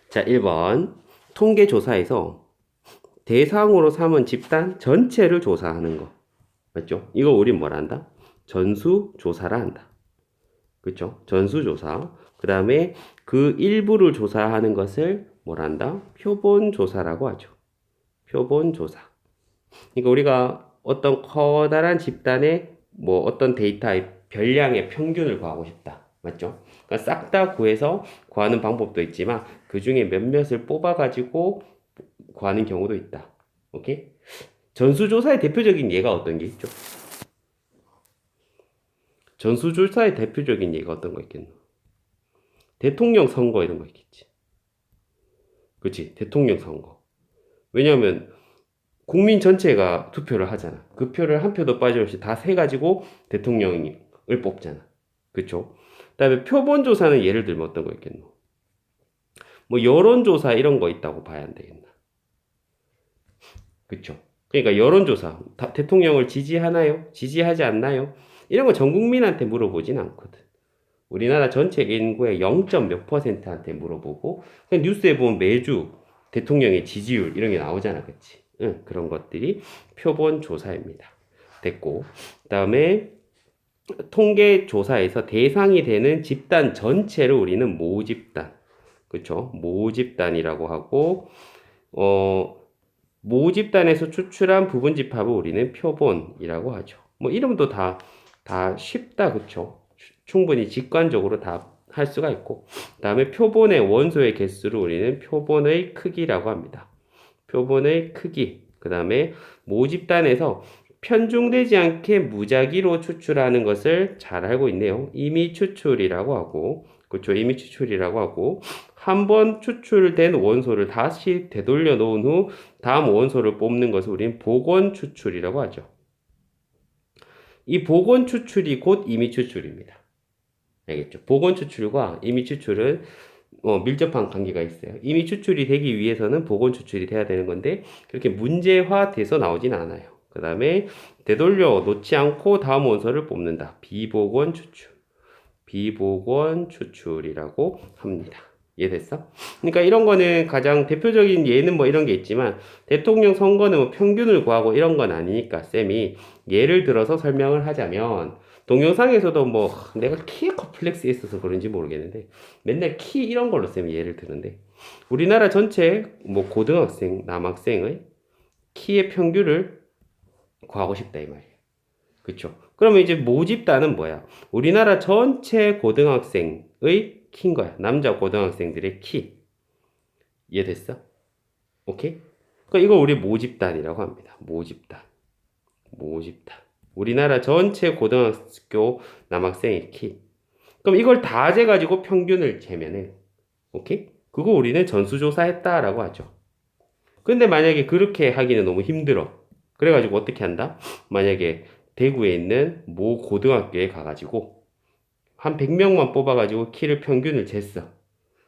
자, 1번. 통계조사에서 대상으로 삼은 집단 전체를 조사하는 거. 맞죠? 이거 우린 뭐라 한다? 전수조사라 한다. 그쵸? 전수조사. 그 다음에 그 일부를 조사하는 것을 뭐라 한다? 표본조사라고 하죠. 표본조사. 그러니까 우리가 어떤 커다란 집단의 뭐 어떤 데이터의 별량의 평균을 구하고 싶다. 맞죠? 그러니까 싹 다 구해서 구하는 방법도 있지만 그 중에 몇몇을 뽑아가지고 구하는 경우도 있다. 오케이? 전수조사의 대표적인 예가 어떤 게 있죠? 전수조사의 대표적인 예가 어떤 거 있겠노? 대통령 선거 이런 거 있겠지. 그치? 대통령 선거. 왜냐하면 국민 전체가 투표를 하잖아. 그 표를 한 표도 빠짐없이 다 세가지고 대통령을 뽑잖아. 그쵸? 그다음에 표본조사는 예를 들면 어떤 거 있겠노? 뭐 여론조사 이런 거 있다고 봐야 안 되겠나? 그쵸? 그러니까 여론조사 대통령을 지지하나요? 지지하지 않나요? 이런 거 전 국민한테 물어보진 않거든. 우리나라 전체 인구의 0. 몇 %한테 물어보고 그냥 뉴스에 보면 매주 대통령의 지지율 이런 게 나오잖아. 그치? 응, 그런 것들이 표본 조사입니다. 됐고 그다음에 통계 조사에서 대상이 되는 집단 전체를 우리는 모집단. 그쵸? 모집단이라고 하고 모집단에서 추출한 부분 집합을 우리는 표본이라고 하죠. 뭐 이름도 다 쉽다. 그쵸? 충분히 직관적으로 다 할 수가 있고 그 다음에 표본의 원소의 개수를 우리는 표본의 크기라고 합니다. 표본의 크기 그 다음에 모집단에서 편중되지 않게 무작위로 추출하는 것을 잘 알고 있네요. 임의 추출이라고 하고 그렇죠. 임의 추출이라고 하고 한 번 추출된 원소를 다시 되돌려 놓은 후 다음 원소를 뽑는 것을 우리는 복원 추출이라고 하죠. 이 복원 추출이 곧 임의 추출입니다. 알겠죠? 복원 추출과 임의 추출은 밀접한 관계가 있어요. 임의 추출이 되기 위해서는 복원 추출이 돼야 되는 건데 그렇게 문제화돼서 나오진 않아요. 그 다음에 되돌려 놓지 않고 다음 원소를 뽑는다. 비복원 추출. 비복원 추출이라고 합니다. 이해됐어? 그러니까 이런 거는 가장 대표적인 예는 뭐 이런 게 있지만 대통령 선거는 뭐 평균을 구하고 이런 건 아니니까 쌤이 예를 들어서 설명을 하자면 동영상에서도 뭐 내가 키에 컴플렉스에 있어서 그런지 모르겠는데 맨날 키 이런 걸로 쌤이 예를 드는데 우리나라 전체 뭐 고등학생, 남학생의 키의 평균을 구하고 싶다 이 말이에요. 그쵸? 그러면 이제 모집단은 뭐야? 우리나라 전체 고등학생의 키인 거야. 남자 고등학생들의 키. 이해됐어? 오케이? 그러니까 이걸 우리 모집단이라고 합니다. 모집단. 모집단. 우리나라 전체 고등학교 남학생의 키. 그럼 이걸 다 재가지고 평균을 재면은, 오케이? 그거 우리는 전수조사했다라고 하죠. 근데 만약에 그렇게 하기는 너무 힘들어. 그래가지고 어떻게 한다? 만약에 대구에 있는 모 고등학교에 가가지고 한 100명만 뽑아가지고 키를 평균을 쟀어.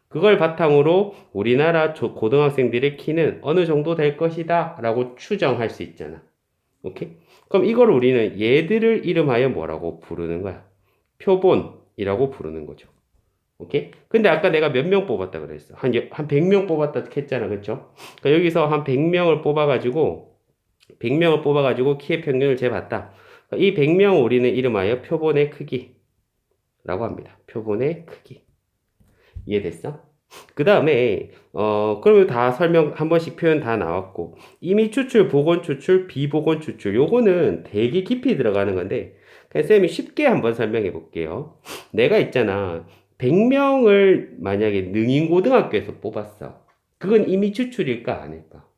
그걸 바탕으로 우리나라 고등학생들의 키는 어느 정도 될 것이다 라고 추정할 수 있잖아. 오케이? 그럼 이걸 우리는 얘들을 이름하여 뭐라고 부르는 거야? 표본이라고 부르는 거죠. 오케이? 근데 아까 내가 몇 명 뽑았다 그랬어? 한 100명 뽑았다 했잖아. 그쵸? 그러니까 여기서 한 100명을 뽑아가지고 키의 평균을 재봤다. 이 100명 우리는 이름하여 표본의 크기라고 합니다. 표본의 크기. 이해됐어? 그 다음에 그러면 다 설명 한 번씩 표현 다 나왔고 임의 추출, 복원 추출, 비복원 추출 요거는 되게 깊이 들어가는 건데 그냥 쌤이 쉽게 한번 설명해 볼게요. 내가 있잖아 100명을 만약에 능인고등학교에서 뽑았어. 그건 임의 추출일까 아닐까?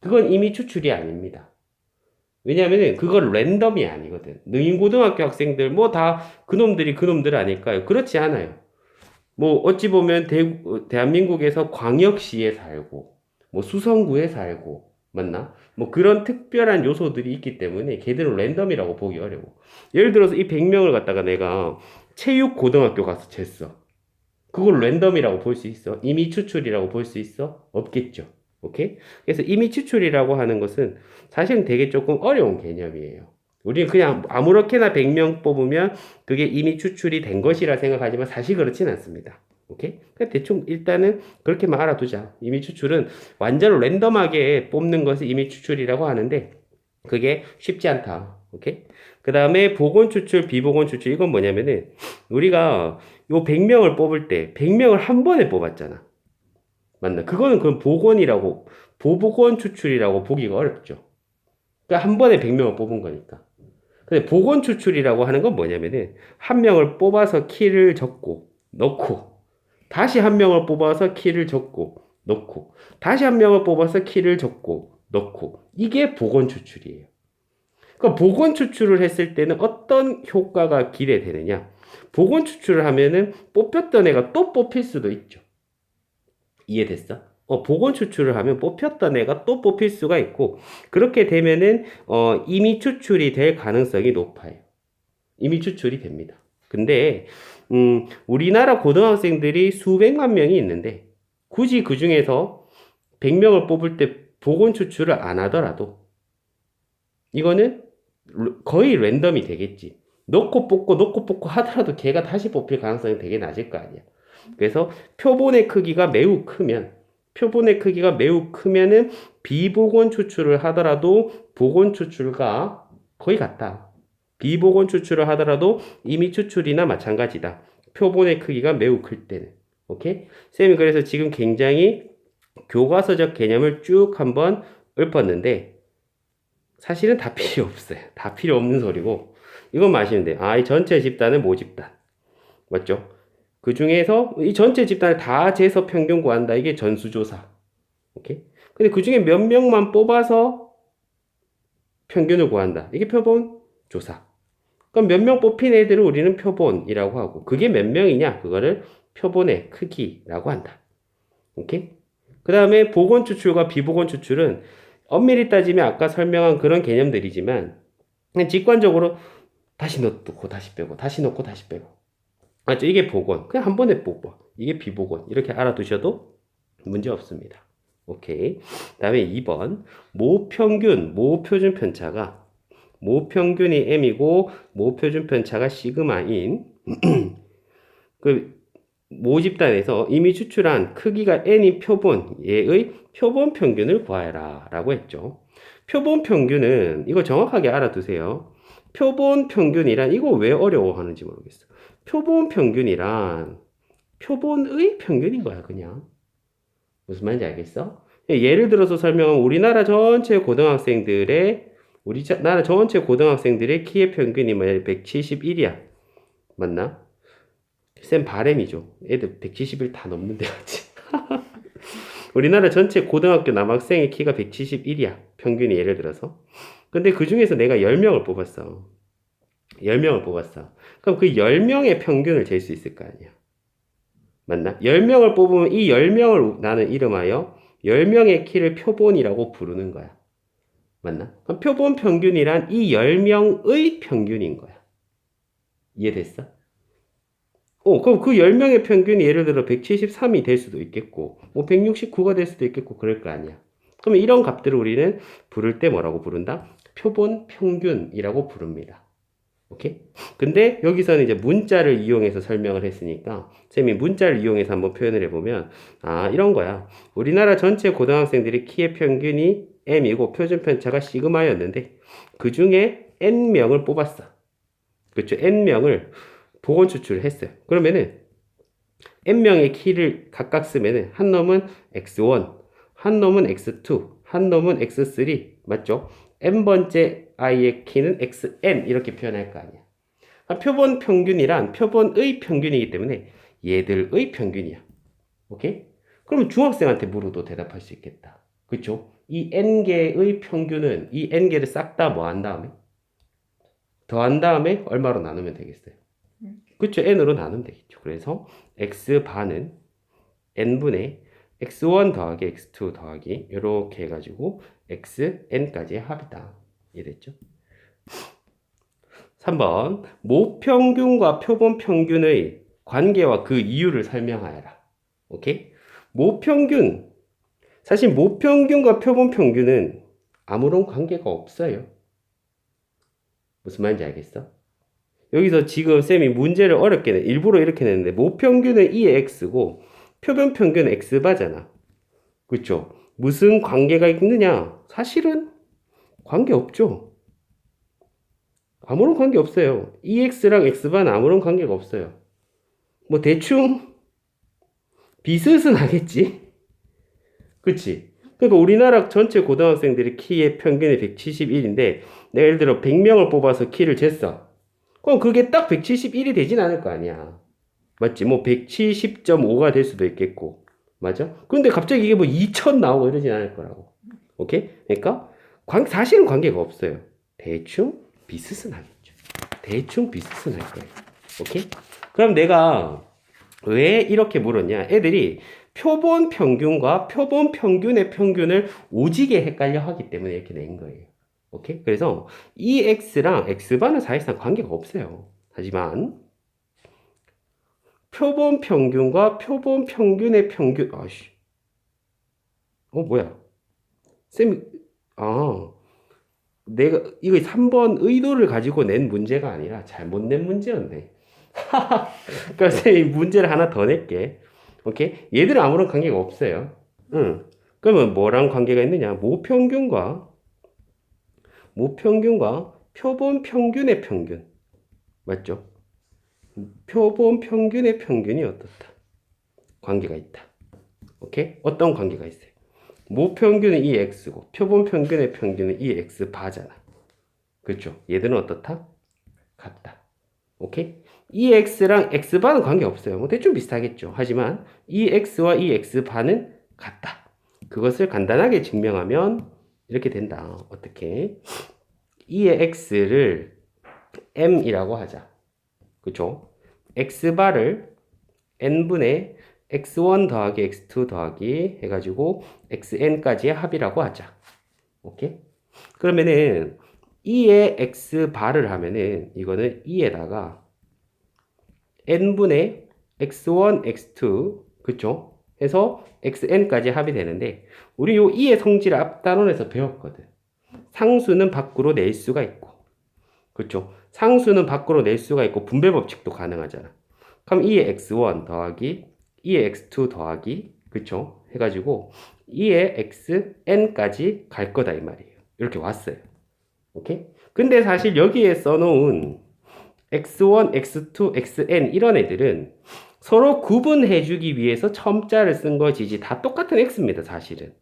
그건 임의 추출이 아닙니다. 왜냐면은 그건 랜덤이 아니거든. 능인고등학교 학생들 뭐 다 그놈들 아닐까요? 그렇지 않아요. 뭐 어찌 보면 대한민국에서 광역시에 살고 뭐 수성구에 살고 맞나? 뭐 그런 특별한 요소들이 있기 때문에 걔들은 랜덤이라고 보기 어려워. 예를 들어서 이 100명을 갖다가 내가 체육고등학교 가서 쟀어. 그걸 랜덤이라고 볼 수 있어? 임의 추출이라고 볼 수 있어? 없겠죠. 오케이? 그래서 임의 추출이라고 하는 것은 사실은 되게 조금 어려운 개념이에요. 우리는 그냥 아무렇게나 100명 뽑으면 그게 이미 추출이 된 것이라 생각하지만 사실 그렇진 않습니다. 오케이? 그냥 대충 일단은 그렇게만 알아두자. 임의 추출은 완전 랜덤하게 뽑는 것을 임의 추출이라고 하는데 그게 쉽지 않다. 오케이? 그 다음에 보건 추출, 비보건 추출 이건 뭐냐면은 우리가 요 100명을 뽑을 때 100명을 한 번에 뽑았잖아. 맞나? 그거는 그럼 보건이라고 보보건 추출이라고 보기가 어렵죠. 그러니까 한 번에 100명을 뽑은 거니까. 근데 보건 추출이라고 하는 건 뭐냐면은 한 명을 뽑아서 키를 적고 넣고 다시 한 명을 뽑아서 키를 적고 넣고 다시 한 명을 뽑아서 키를 적고 넣고 이게 보건 추출이에요. 그러니까 보건 추출을 했을 때는 어떤 효과가 기대되느냐? 보건 추출을 하면은 뽑혔던 애가 또 뽑힐 수도 있죠. 이해됐어? 보건 추출을 하면 뽑혔던 애가 또 뽑힐 수가 있고 그렇게 되면은 이미 추출이 될 가능성이 높아요. 이미 추출이 됩니다. 근데 우리나라 고등학생들이 수백만 명이 있는데 굳이 그 중에서 100명을 뽑을 때 보건 추출을 안 하더라도 이거는 거의 랜덤이 되겠지. 넣고 뽑고 하더라도 걔가 다시 뽑힐 가능성이 되게 낮을 거 아니야. 그래서 표본의 크기가 매우 크면은 비보건 추출을 하더라도 보건 추출과 거의 같다. 비보건 추출을 하더라도 이미 추출이나 마찬가지다. 표본의 크기가 매우 클 때는. 오케이? 쌤이 그래서 지금 굉장히 교과서적 개념을 쭉 한번 읊었는데 사실은 다 필요 없어요. 다 필요 없는 소리고 이것만 아시면 돼요. 이 전체 집단은 모집단. 맞죠? 그 중에서 이 전체 집단을 다 재서 평균 구한다. 이게 전수조사. 오케이? 근데 그 중에 몇 명만 뽑아서 평균을 구한다. 이게 표본 조사. 그럼 몇 명 뽑힌 애들을 우리는 표본이라고 하고 그게 몇 명이냐? 그거를 표본의 크기라고 한다. 오케이? 그 다음에 보건 추출과 비보건 추출은 엄밀히 따지면 아까 설명한 그런 개념들이지만 그냥 직관적으로 다시 넣고 다시 빼고 다시 넣고 다시 빼고 맞죠? 이게 보건 그냥 한 번에 뽑아 이게 비보건 이렇게 알아두셔도 문제 없습니다. 오케이. 그 다음에 2번 모평균 모표준 편차가 모평균이 m이고 모표준 편차가 시그마인 그 모집단에서 이미 추출한 크기가 n인 표본 얘의 표본 평균을 구하라 라고 했죠. 표본 평균은 이거 정확하게 알아두세요. 표본 평균이란 이거 왜 어려워하는지 모르겠어. 표본 평균이란 표본의 평균인 거야 그냥. 무슨 말인지 알겠어? 예를 들어서 설명하면 우리나라 전체 고등학생들의 우리나라 전체 고등학생들의 키의 평균이 뭐야? 171이야. 맞나? 쌤 바램이죠. 애들 171 다 넘는데 같이. 우리나라 전체 고등학교 남학생의 키가 171이야. 평균이 예를 들어서. 근데 그 중에서 내가 10명을 뽑았어. 10명을 뽑았어. 그럼 그 10명의 평균을 잴 수 있을 거 아니야. 맞나? 10명을 뽑으면 이 10명을 나는 이름하여 10명의 키를 표본이라고 부르는 거야. 맞나? 그럼 표본 평균이란 이 10명의 평균인 거야. 이해됐어? 그럼 그 10명의 평균이 예를 들어 173이 될 수도 있겠고, 뭐 169가 될 수도 있겠고, 그럴 거 아니야. 그러면 이런 값들을 우리는 부를 때 뭐라고 부른다? 표본 평균이라고 부릅니다. 오케이? 근데 여기서는 이제 문자를 이용해서 설명을 했으니까, 쌤이 문자를 이용해서 한번 표현을 해보면, 이런 거야. 우리나라 전체 고등학생들의 키의 평균이 m이고 표준 편차가 시그마였는데, 그 중에 n명을 뽑았어. 그렇죠? n명을 보건 추출을 했어요. 그러면은 n명의 키를 각각 쓰면은 한 놈은 x1, 한 놈은 x2, 한 놈은 x3 맞죠? n번째 i의 키는 xn 이렇게 표현할 거 아니야. 표본 평균이란 표본의 평균이기 때문에 얘들의 평균이야. 오케이? 그러면 중학생한테 물어도 대답할 수 있겠다. 그렇죠? 이 n개의 평균은 이 n개를 싹 다 뭐 한 다음에 더한 다음에 얼마로 나누면 되겠어요? 그쵸? n으로 나누면 되겠죠. 그래서 x반은 n분의 x1 더하기 x2 더하기 이렇게 해가지고 xn까지의 합이다. 이해됐죠? 3번 모평균과 표본평균의 관계와 그 이유를 설명하여라. 오케이? 모평균 사실 모평균과 표본평균은 아무런 관계가 없어요. 무슨 말인지 알겠어? 여기서 지금 쌤이 문제를 어렵게 일부러 이렇게 냈는데 모평균은 2의 x고 표본 평균은 x바잖아. 그쵸? 무슨 관계가 있느냐? 사실은 관계 없죠. 아무런 관계 없어요. 2x랑 x바는 아무런 관계가 없어요. 뭐 대충 비슷은 하겠지? 그치? 그러니까 우리나라 전체 고등학생들의 키의 평균이 171인데 내가 예를 들어 100명을 뽑아서 키를 쟀어. 그럼 그게 딱 171이 되진 않을 거 아니야. 맞지? 뭐 170.5가 될 수도 있겠고. 맞아? 근데 갑자기 이게 뭐 2000 나오고 이러진 않을 거라고. 오케이? 그러니까 사실은 관계가 없어요. 대충 비슷은 하겠죠. 대충 비슷은 할 거예요. 오케이? 그럼 내가 왜 이렇게 물었냐? 애들이 표본 평균과 표본 평균의 평균을 오지게 헷갈려 하기 때문에 이렇게 낸 거예요. 오케이? 그래서 이 x랑 x바는 사실상 관계가 없어요. 하지만 표본 평균과 표본 평균의 평균, 아씨, 뭐야? 쌤이, 아, 내가 이거 3번 의도를 가지고 낸 문제가 아니라 잘못 낸 문제였네. 그러니까 쌤이 문제를 하나 더 낼게. 오케이? 얘들은 아무런 관계가 없어요. 응. 그러면 뭐랑 관계가 있느냐? 모평균과 표본 평균의 평균. 맞죠? 표본 평균의 평균이 어떻다? 관계가 있다. 오케이? 어떤 관계가 있어요? 모평균은 2x고 표본 평균의 평균은 2x 바잖아. 그렇죠? 얘들은 어떻다? 같다. 오케이? 2x랑 x바는 관계없어요. 뭐 대충 비슷하겠죠. 하지만 2x와 2x바는 같다. 그것을 간단하게 증명하면 이렇게 된다. 어떻게? 2의 x를 m이라고 하자. 그쵸? x바를 n분의 x1 더하기 x2 더하기 해가지고 xn까지의 합이라고 하자. 오케이? 그러면은 2의 x바를 하면은 이거는 2에다가 n분의 x1, x2 그쵸? 해서 xn까지 합이 되는데 우리 요 2의 성질을 앞단원에서 배웠거든. 상수는 밖으로 낼 수가 있고 그쵸? 상수는 밖으로 낼 수가 있고 분배 법칙도 가능하잖아. 그럼 2의 x1 더하기 2의 x2 더하기 그쵸? 해가지고 2의 xn까지 갈 거다 이 말이에요. 이렇게 왔어요. 오케이? 근데 사실 여기에 써놓은 x1, x2, xn 이런 애들은 서로 구분해주기 위해서 첨자를 쓴 것이지 다 똑같은 x입니다, 사실은.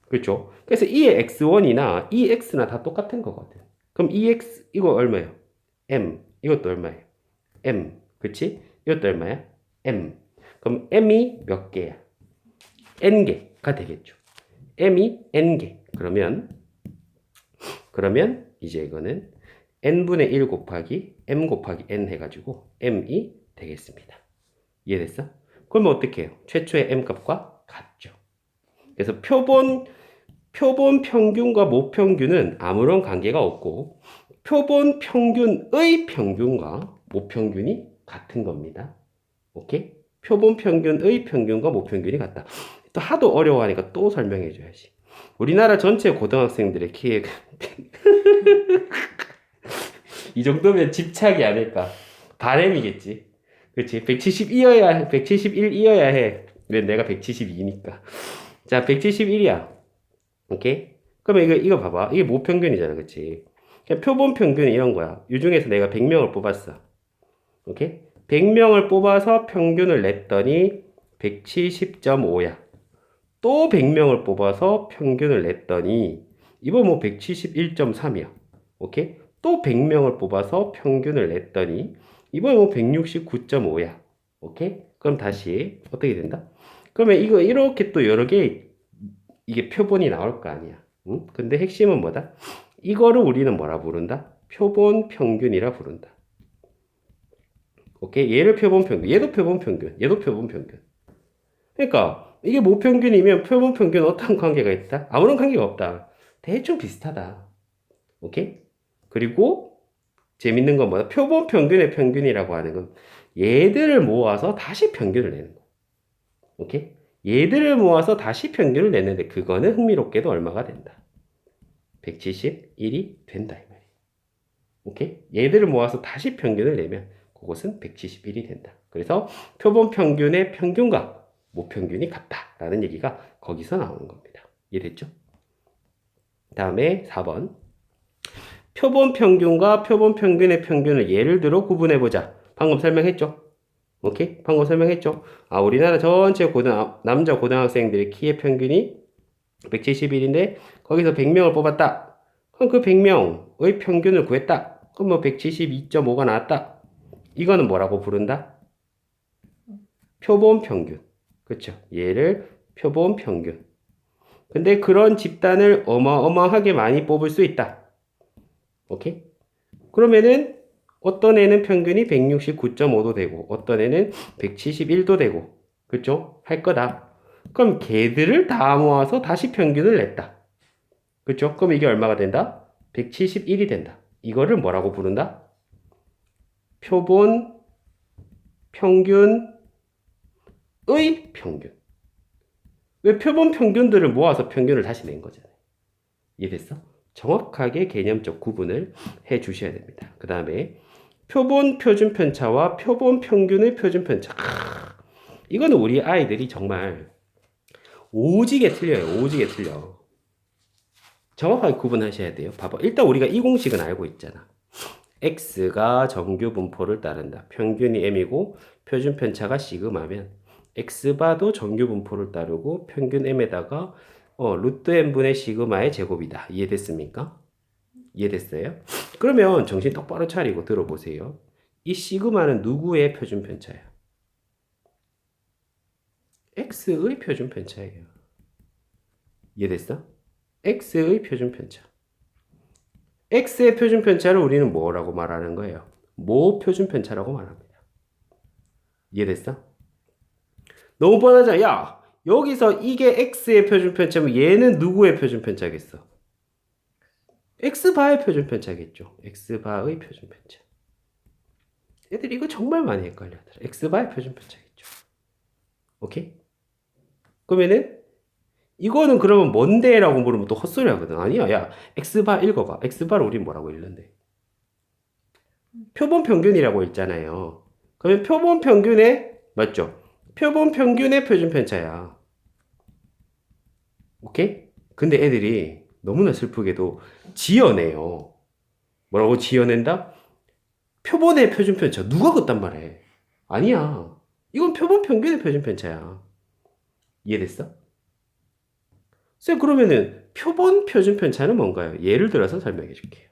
그렇죠? 그래서 2의 x1이나 2x나 다 똑같은 거거든. 그럼 2x 이거 얼마예요? m 이것도 얼마예요? m 그치? 이것도 얼마야? m 그럼 m이 몇 개야? n개가 되겠죠. m이 n개 그러면 이제 이거는 n분의 1 곱하기 m 곱하기 n 해가지고 m이 되겠습니다. 이해됐어? 그러면 어떻게 해요? 최초의 m 값과 같죠. 그래서 표본 평균과 모평균은 아무런 관계가 없고 표본 평균의 평균과 모평균이 같은 겁니다. 오케이? 표본 평균의 평균과 모평균이 같다. 또 하도 어려워하니까 또 설명해 줘야지. 우리나라 전체 고등학생들의 키에 이 정도면 집착이 아닐까. 바램이겠지. 그렇지. 171이어야 해. 왜 내가 172니까. 자, 171이야. 오케이? 그러면 이거 봐봐. 이게 모평균이잖아. 그치? 표본 평균은 이런 거야. 이 중에서 내가 100명을 뽑았어. 오케이? 100명을 뽑아서 평균을 냈더니 170.5야. 또 100명을 뽑아서 평균을 냈더니 이번 뭐 171.3이야. 오케이? 또 100명을 뽑아서 평균을 냈더니 이번 뭐 169.5야. 오케이? 그럼 다시 어떻게 된다? 그러면 이거 이렇게 또 여러 개 이게 표본이 나올 거 아니야. 응? 근데 핵심은 뭐다? 이거를 우리는 뭐라 부른다? 표본 평균이라 부른다. 오케이? 얘를 표본 평균, 얘도 표본 평균, 얘도 표본 평균. 그러니까 이게 모평균이면 표본 평균 어떤 관계가 있다? 아무런 관계가 없다. 대충 비슷하다. 오케이? 그리고 재밌는 건 뭐다? 표본 평균의 평균이라고 하는 건 얘들을 모아서 다시 평균을 내는 거. 오케이? 얘들을 모아서 다시 평균을 내는데 그거는 흥미롭게도 얼마가 된다? 171이 된다 이 말이에요. 오케이? 얘들을 모아서 다시 평균을 내면 그것은 171이 된다. 그래서 표본 평균의 평균과 모평균이 같다라는 얘기가 거기서 나오는 겁니다. 이해됐죠? 다음에 4번. 표본 평균과 표본 평균의 평균을 예를 들어 구분해보자. 방금 설명했죠? 오케이? 방금 설명했죠? 우리나라 전체 남자 고등학생들의 키의 평균이 171인데 거기서 100명을 뽑았다. 그럼 그 100명의 평균을 구했다. 그럼 뭐 172.5가 나왔다. 이거는 뭐라고 부른다? 표본 평균. 그렇죠? 얘를 표본 평균. 근데 그런 집단을 어마어마하게 많이 뽑을 수 있다. 오케이? 그러면은 어떤 애는 평균이 169.5도 되고 어떤 애는 171도 되고 그렇죠? 할 거다. 그럼 걔들을 다 모아서 다시 평균을 냈다. 그렇죠? 그럼 이게 얼마가 된다? 171이 된다. 이거를 뭐라고 부른다? 표본 평균의 평균. 왜 표본 평균들을 모아서 평균을 다시 낸 거잖아요. 이해됐어? 정확하게 개념적 구분을 해 주셔야 됩니다. 그 다음에 표본 표준 편차와 표본 평균의 표준 편차. 이거는 우리 아이들이 정말 오지게 틀려요. 오지게 틀려. 정확하게 구분하셔야 돼요. 봐봐. 일단 우리가 이 공식은 알고 있잖아. x가 정규 분포를 따른다. 평균이 m이고 표준 편차가 시그마면 x바도 정규 분포를 따르고 평균 m에다가 루트 n분의 시그마의 제곱이다. 이해됐습니까? 이해됐어요? 그러면 정신 똑바로 차리고 들어보세요. 이 시그마는 누구의 표준 편차야? x의 표준 편차예요. 이해됐어? x의 표준 편차. x의 표준 편차를 우리는 뭐라고 말하는 거예요? 모 표준 편차라고 말합니다. 이해됐어? 너무 뻔하잖아. 야, 여기서 이게 x의 표준 편차면 얘는 누구의 표준 편차겠어? x바의 표준 편차겠죠. x바의 표준 편차. 애들이 이거 정말 많이 헷갈려하더라. x바의 표준 편차겠죠. 오케이? 그러면은 이거는 그러면 뭔데? 라고 물으면 또 헛소리 하거든. 아니야. 야, x바 읽어봐. x바를 우린 뭐라고 읽는데? 표본 평균이라고 읽잖아요. 그러면 표본 평균의 맞죠? 표본 평균의 표준 편차야. 오케이? 근데 애들이 너무나 슬프게도 지어내요. 뭐라고 지어낸다? 표본의 표준 편차. 누가 그딴 말해? 아니야. 이건 표본 평균의 표준 편차야. 이해됐어? 쌤, 그러면은 표본 표준 편차는 뭔가요? 예를 들어서 설명해 줄게요.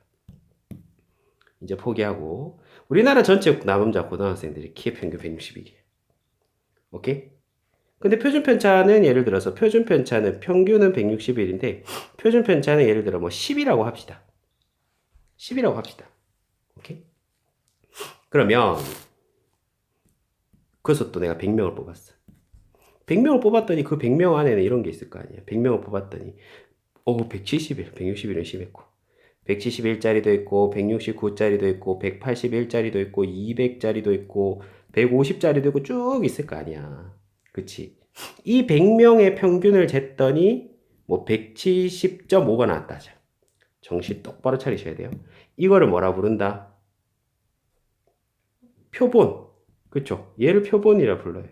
이제 포기하고 우리나라 전체 남자 고등학생들이 키의 평균 161이에요. 오케이? 근데 표준 편차는 예를 들어서 표준 편차는 평균은 161인데 표준 편차는 예를 들어 뭐 10이라고 합시다. 10이라고 합시다. 오케이? 그러면 그래서 또 내가 100명을 뽑았어. 100명을 뽑았더니 그 100명 안에는 이런 게 있을 거 아니야. 100명을 뽑았더니 171, 161은 심했고 171짜리도 있고 169짜리도 있고 181짜리도 있고 200짜리도 있고 150짜리도 있고 쭉 있을 거 아니야. 그치? 이 100명의 평균을 쟀더니 뭐 170.5가 나왔다 하자. 정신 똑바로 차리셔야 돼요. 이거를 뭐라 부른다? 표본. 그쵸? 얘를 표본이라 불러요.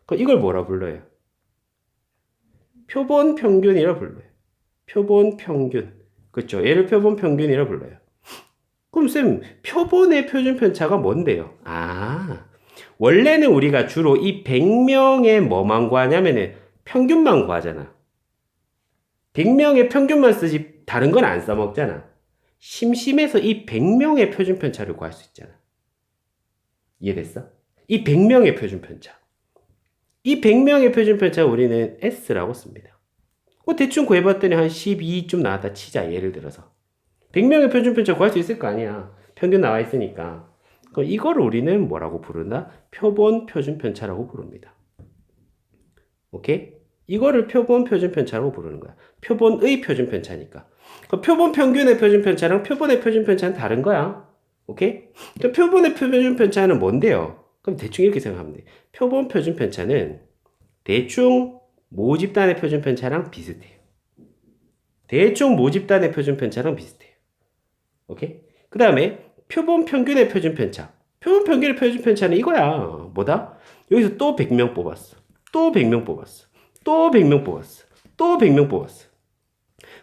그럼 이걸 뭐라 불러요? 표본 평균이라 불러요. 표본 평균. 그쵸? 얘를 표본 평균이라 불러요. 그럼 쌤, 표본의 표준 편차가 뭔데요? 원래는 우리가 주로 이 100명의 뭐만 구하냐면은 평균만 구하잖아. 100명의 평균만 쓰지 다른 건 안 써먹잖아. 심심해서 이 100명의 표준 편차를 구할 수 있잖아. 이해됐어? 이 100명의 표준 편차. 이 100명의 표준 편차 우리는 S라고 씁니다. 대충 구해봤더니 한 12쯤 나왔다 치자, 예를 들어서. 100명의 표준 편차 구할 수 있을 거 아니야. 평균 나와 있으니까. 그럼 이걸 우리는 뭐라고 부른다? 표본 표준 편차라고 부릅니다. 오케이? 이거를 표본 표준 편차라고 부르는 거야. 표본의 표준 편차니까. 그럼 표본 평균의 표준 편차랑 표본의 표준 편차는 다른 거야. 오케이? 그럼 표본의 표준 편차는 뭔데요? 그럼 대충 이렇게 생각하면 돼. 표본 표준 편차는 대충 모집단의 표준 편차랑 비슷해요. 대충 모집단의 표준 편차랑 비슷해요. 오케이? 그 다음에 표본 평균의 표준 편차. 표본 평균의 표준 편차는 이거야. 뭐다? 여기서 또 100명 뽑았어. 또 100명 뽑았어. 또 100명 뽑았어. 또 100명 뽑았어.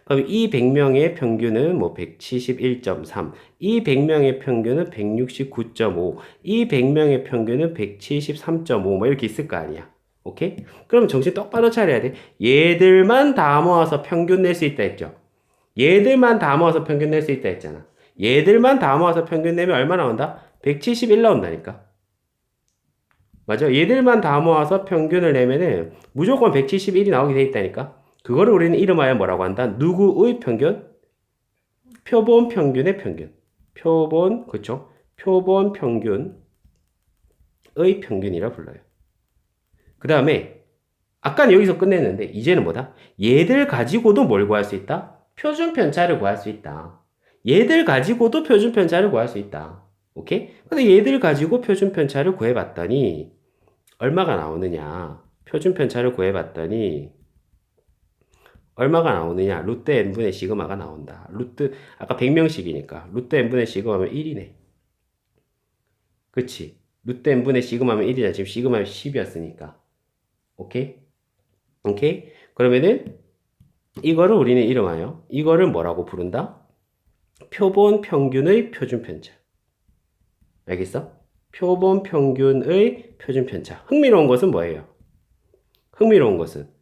그럼 이 100명의 평균은 뭐 171.3, 이 100명의 평균은 169.5, 이 100명의 평균은 173.5, 뭐 이렇게 있을 거 아니야. 오케이? 그럼 정신 똑바로 차려야 돼. 얘들만 다 모아서 평균 낼 수 있다 했죠. 얘들만 다 모아서 평균 낼 수 있다 했잖아. 얘들만 다 모아서 평균 내면 얼마 나온다? 171 나온다니까. 맞아. 얘들만 다 모아서 평균을 내면은 무조건 171이 나오게 돼 있다니까. 그거를 우리는 이름하여 뭐라고 한다? 누구의 평균? 표본 평균의 평균. 표본, 그쵸? 표본 평균의 평균이라 불러요. 그 다음에, 아까는 여기서 끝냈는데, 이제는 뭐다? 얘들 가지고도 뭘 구할 수 있다? 표준 편차를 구할 수 있다. 얘들 가지고도 표준 편차를 구할 수 있다. 오케이? 근데 얘들 가지고 표준 편차를 구해봤더니, 얼마가 나오느냐? 표준 편차를 구해봤더니, 얼마가 나오느냐? 루트 n분의 시그마가 나온다. 아까 100명씩이니까, 루트 n분의 시그마면 1이네. 그치? 루트 n분의 시그마면 1이잖아. 지금 시그마면 10이었으니까. 오케이? 오케이? 그러면은, 이거를 우리는 이름하여, 이거를 뭐라고 부른다? 표본 평균의 표준 편차. 알겠어? 표본 평균의 표준 편차. 흥미로운 것은 뭐예요? 흥미로운 것은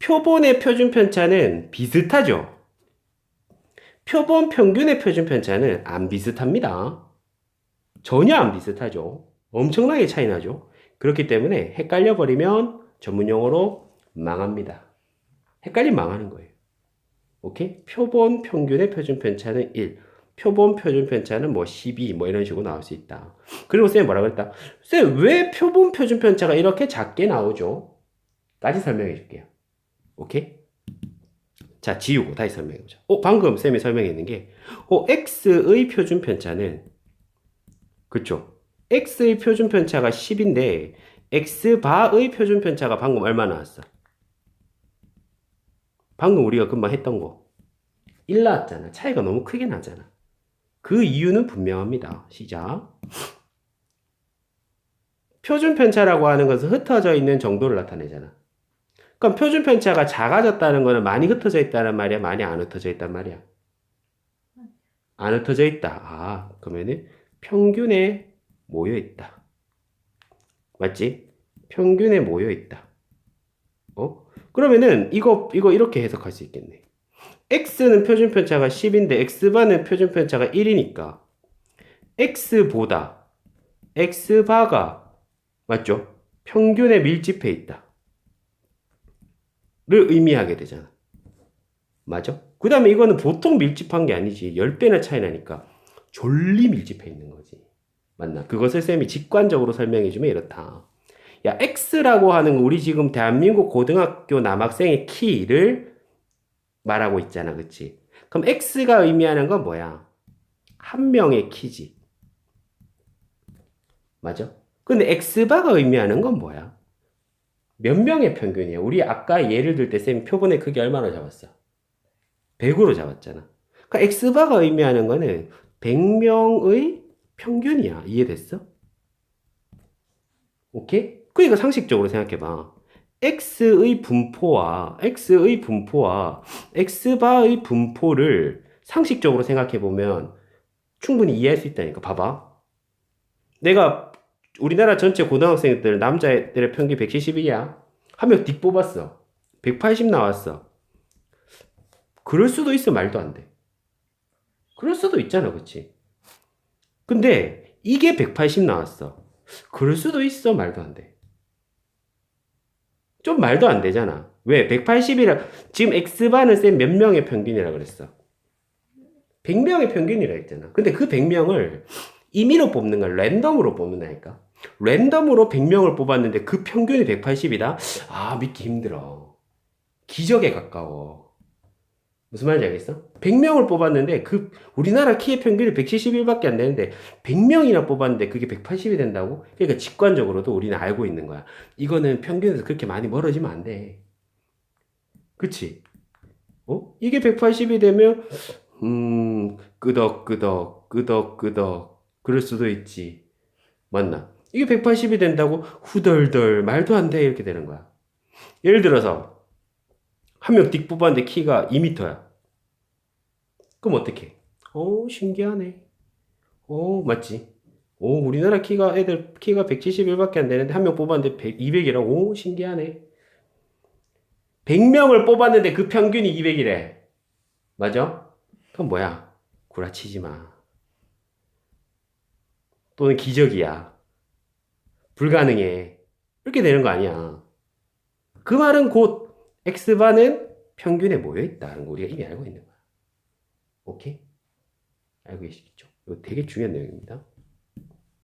표본의 표준 편차는 비슷하죠? 표본 평균의 표준 편차는 안 비슷합니다. 전혀 안 비슷하죠. 엄청나게 차이 나죠. 그렇기 때문에 헷갈려 버리면 전문용어로 망합니다. 헷갈리면 망하는 거예요. 오케이? 표본 평균의 표준 편차는 1. 표본 표준 편차는 뭐 12, 뭐 이런 식으로 나올 수 있다. 그리고 쌤 뭐라고 했다? 쌤, 왜 표본 표준 편차가 이렇게 작게 나오죠? 까지 설명해 줄게요. 오케이? 자, 지우고 다시 설명해 보자. 방금 쌤이 설명했는 게, x의 표준 편차는, 그쵸? x의 표준 편차가 10인데, x바의 표준 편차가 방금 얼마 나왔어? 방금 우리가 금방 했던 거. 1 나왔잖아. 차이가 너무 크게 나잖아. 그 이유는 분명합니다. 시작. 표준 편차라고 하는 것은 흩어져 있는 정도를 나타내잖아. 그럼 표준 편차가 작아졌다는 거는 많이 흩어져 있다는 말이야? 많이 안 흩어져 있단 말이야? 안 흩어져 있다. 그러면은 평균에 모여 있다. 맞지? 평균에 모여 있다. 그러면은 이거 이렇게 해석할 수 있겠네. x는 표준 편차가 10인데 x바는 표준 편차가 1이니까 x바가 맞죠? 평균에 밀집해 있다. 를 의미하게 되잖아. 맞아? 그 다음에 이거는 보통 밀집한 게 아니지. 10배나 차이 나니까 졸리 밀집해 있는 거지. 맞나? 그것을 쌤이 직관적으로 설명해주면 이렇다. 야, X라고 하는 거 우리 지금 대한민국 고등학교 남학생의 키를 말하고 있잖아. 그치? 그럼 X가 의미하는 건 뭐야? 한 명의 키지. 맞아? 근데 X바가 의미하는 건 뭐야? 몇 명의 평균이야? 우리 아까 예를 들 때 쌤이 표본의 크기 얼마나 잡았어? 100으로 잡았잖아. 그러니까 X바가 의미하는 거는 100명의 평균이야. 이해됐어? 오케이? 그러니까 상식적으로 생각해봐. X의 분포와 X바의 분포를 상식적으로 생각해보면 충분히 이해할 수 있다니까. 봐봐. 내가 우리나라 전체 고등학생들 남자애들의 평균 170이야. 한 명 뒷 뽑았어. 180 나왔어. 그럴 수도 있어. 말도 안 돼. 그럴 수도 있잖아. 그치? 근데 이게 180 나왔어. 그럴 수도 있어. 말도 안 돼. 좀 말도 안 되잖아. 왜? 180이라, 지금 X바는 쌤 몇 명의 평균이라 그랬어? 100명의 평균이라 했잖아. 근데 그 100명을 임의로 뽑는 거야. 랜덤으로 뽑는다니까. 랜덤으로 100명을 뽑았는데 그 평균이 180이다? 믿기 힘들어. 기적에 가까워. 무슨 말인지 알겠어? 100명을 뽑았는데 우리나라 키의 평균이 171밖에 안 되는데 100명이나 뽑았는데 그게 180이 된다고? 그러니까 직관적으로도 우리는 알고 있는 거야. 이거는 평균에서 그렇게 많이 멀어지면 안 돼. 그치? 이게 180이 되면 끄덕끄덕, 끄덕끄덕. 그럴 수도 있지. 맞나? 이게 180이 된다고 후덜덜 말도 안 돼. 이렇게 되는 거야. 예를 들어서 한 명 띡 뽑았는데 키가 2m야. 그럼 어떡해? 신기하네. 맞지? 우리나라 애들 키가 171밖에 안 되는데 한 명 뽑았는데 200이라고? 신기하네. 100명을 뽑았는데 그 평균이 200이래. 맞아? 그럼 뭐야? 구라치지 마. 또는 기적이야. 불가능해. 이렇게 되는 거 아니야. 그 말은 곧 X반은 평균에 모여 있다는 거 우리가 이미 알고 있는 거야. 오케이? 알고 계시겠죠? 이거 되게 중요한 내용입니다.